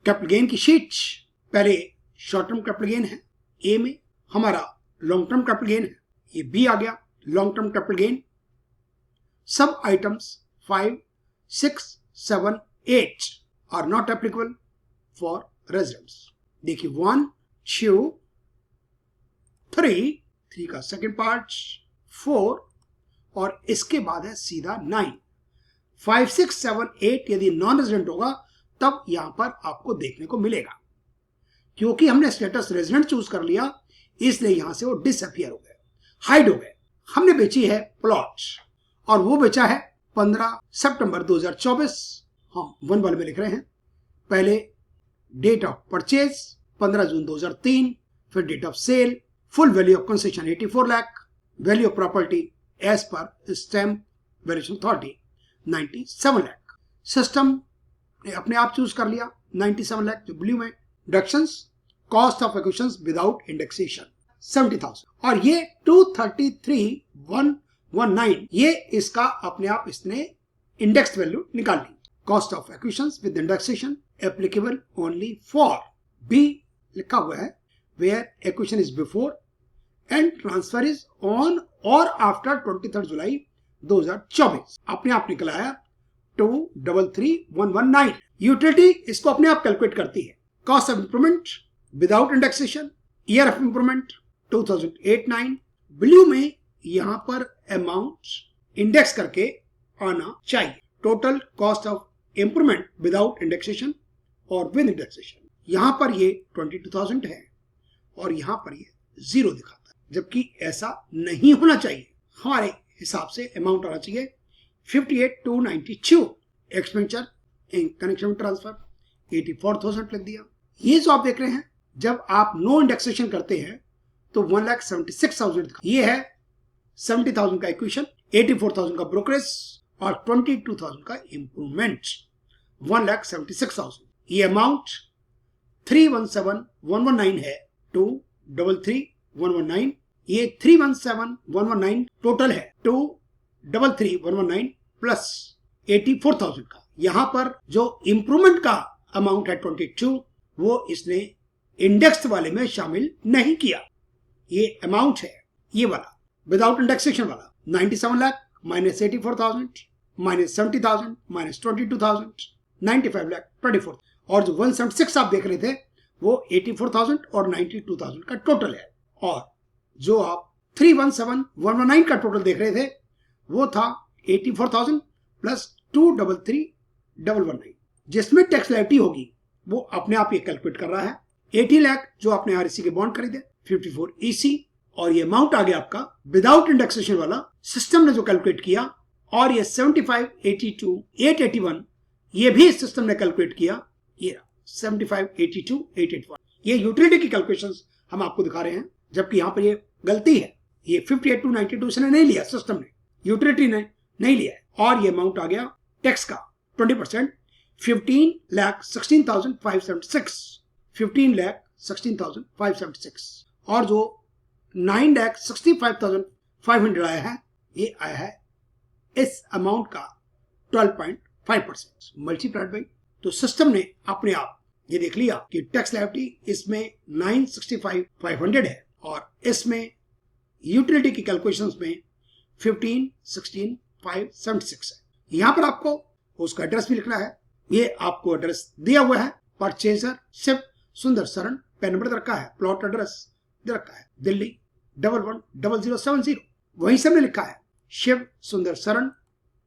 Capital gain की sheet. पहले short term capital gain है, ए में हमारा लॉन्ग टर्म कैपिटल गेन है, ये बी आ गया लॉन्ग टर्म कैपिटल गेन। सब items 5, 6, 7, 8 are not applicable for residents. देखिए 1, 2, 3 का सेकेंड पार्ट, 4 और इसके बाद है सीधा 9। 5, 6, 7, 8 यदि नॉन रेजिडेंट होगा तब यहां पर आपको देखने को मिलेगा। क्योंकि हमने स्टेटस रेजिडेंट चूज कर लिया इसलिए यहां से वो डिसअपियर हो गए, हाइड हो गए। हमने बेची है प्लॉट और वो बेचा है 15 सितंबर 2024। हम 1 वाले में लिख रहे हैं। पहले डेट ऑफ परचेज 15 जून 2003, फिर date of sale, full value of concession 84 lakh, value of property as per stamp valuation authority 97 lakh. System ने अपने आप चूज कर लिया 97 लाख जो ब्लू में। Deductions cost of acquisitions without indexation 70,000 और ये 233,119 ये इसका अपने आप इसने इंडेक्स वैल्यू निकाल ली। Cost of acquisitions with indexation applicable only for B लिखा हुआ है where acquisition is before and transfer is on और आफ्टर 23 जुलाई 2024। अपने आप निकला है 233,119। यूटिलिटी इसको अपने आप कैलकुलेट करती है। Cost of improvement without indexation, year of improvement 2008-9। Blue में यहां पर अमाउंट इंडेक्स करके आना चाहिए। Total cost of improvement without indexation और विद इंडेक्सेशन यहां पर ये 22,000 है और यहां पर ये 0 दिखाता है, जबकि ऐसा नहीं होना चाहिए। हमारे हिसाब से अमाउंट आना चाहिए 58,292। एक्सपेंडिचर इन कनेक्शन में ट्रांसफर 84,000 लिख दिया। ये जो आप देख रहे हैं जब आप नो इंडेक्सेशन करते हैं तो 1,76,000 ये है 70,000 का एक्विजिशन, 84,000 का ब्रोकरेज और 22,000 का इंप्रूवमेंट 1,76,000। ये अमाउंट 317,119 है 233,119। ये 317,119 टोटल है 233,119 प्लस 84,000 का। यहां पर जो इंप्रूवमेंट का अमाउंट है 22 वो इसने इंडेक्स वाले में शामिल नहीं किया। ये अमाउंट है ये वाला विदाउट इंडेक्सेशन वाला 97 lakh minus 84,000 minus 70,000 minus 22,000 95 lakh 24। और जो 176 आप देख रहे थे वो 84,000 और 92,000 का टोटल है। और जो आप 317,119 का टोटल देख रहे थे वो था 84,000 प्लस 233,119 जिसमें टैक्स लायबिलिटी होगी वो अपने आप ये कैलकुलेट कर रहा है। 80 लाख जो आपने आरईसी के बॉन्ड खरीदे 54 ईसी और ये अमाउंट आ गया आपका विदाउट इंडेक्सेशन वाला सिस्टम ने जो कैलकुलेट किया। और ये 75,82,881 ये भी सिस्टम ने कैलकुलेट किया। ये 75,82,881 ये यूटिलिटी की कैलकुलेशंस हम आपको दिखा रहे हैं, जबकि यहां पर ये गलती है। ये 58,292 इसने नहीं लिया, सिस्टम ने यूटिलिटी ने नहीं लिया है। और ये अमाउंट आ गया टैक्स का 20% 15,16,576 15,16,576 और जो 9,65,500 आया है ये आया है इस अमाउंट का 12.5% मल्टीप्लाइड बाई। तो सिस्टम ने अपने आप ये देख लिया कि टैक्स लायबिलिटी इसमें 965,500 है और इसमें यूटिलिटी की कैलकुलेशंस में 15,16,576 है। यहां पर आपको उसका एड्रेस भी लिखना है। ये आपको एड्रेस दिया हुआ है। परचेजर शिव सुंदर शरण, पैन नंबर रखा है, प्लॉट एड्रेस दे रखा है दिल्ली 110070। वहीं से हमने लिखा है शिव सुंदर शरण,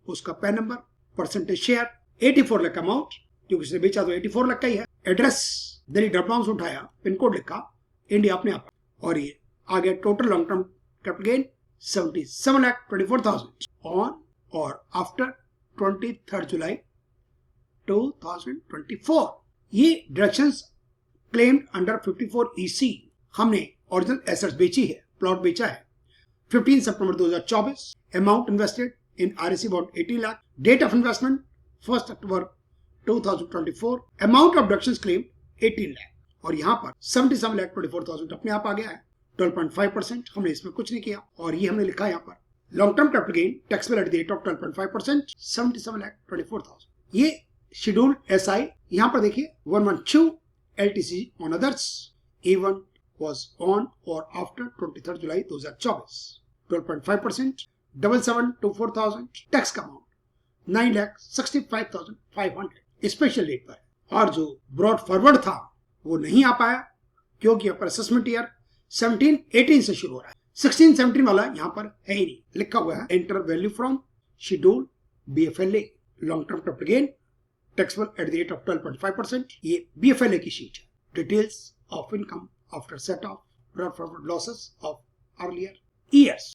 उसका pan number, percentage share 84 lakh amount क्योंकि उसने बेचा तो 84 लाख का ही है। एड्रेस दिल्ली ड्रॉपडाउन से उठाया, पिन कोड लिखा इंडिया अपने आप और ये आ गया total long term capital gain 77,24,000 on और आफ्टर 23 जुलाई 2024। ये डिडक्शंस क्लेम्ड अंडर 54 EC हमने ओरिजिनल एसेट्स बेची है, प्लॉट बेचा है 15 सितंबर 2024। Amount invested in REC about 80 lakh. Date of investment 1 अक्टूबर 2024। Amount of deductions claimed 18 lakh और यहाँ पर 77,24,000 अपने आप आ गया है 12.5%। हमने इसमें कुछ नहीं किया और ये हमने लिखा है यहाँ पर long term capital gain taxable at the rate of 12.5% 77,24,000। ये शेड्यूल SI यहां पर देखिए 112 LTC on others A1 was on or after 23 July 2024 12.5% 7724,000 tax का अमाउंट 9,65,500 स्पेशल रेट पर। और जो ब्रॉड फॉरवर्ड था वो नहीं आ पाया क्योंकि यहाँ पर असेसमेंट ईयर 17-18 से शुरू हो रहा है। 16-17 वाला यहाँ पर है ही नहीं, लिखा हुआ है enter value from schedule BFLA long term capital gain taxable at the rate of 12.5%। ये BFLA की शीट है। Details of income after set of brought forward losses of earlier years.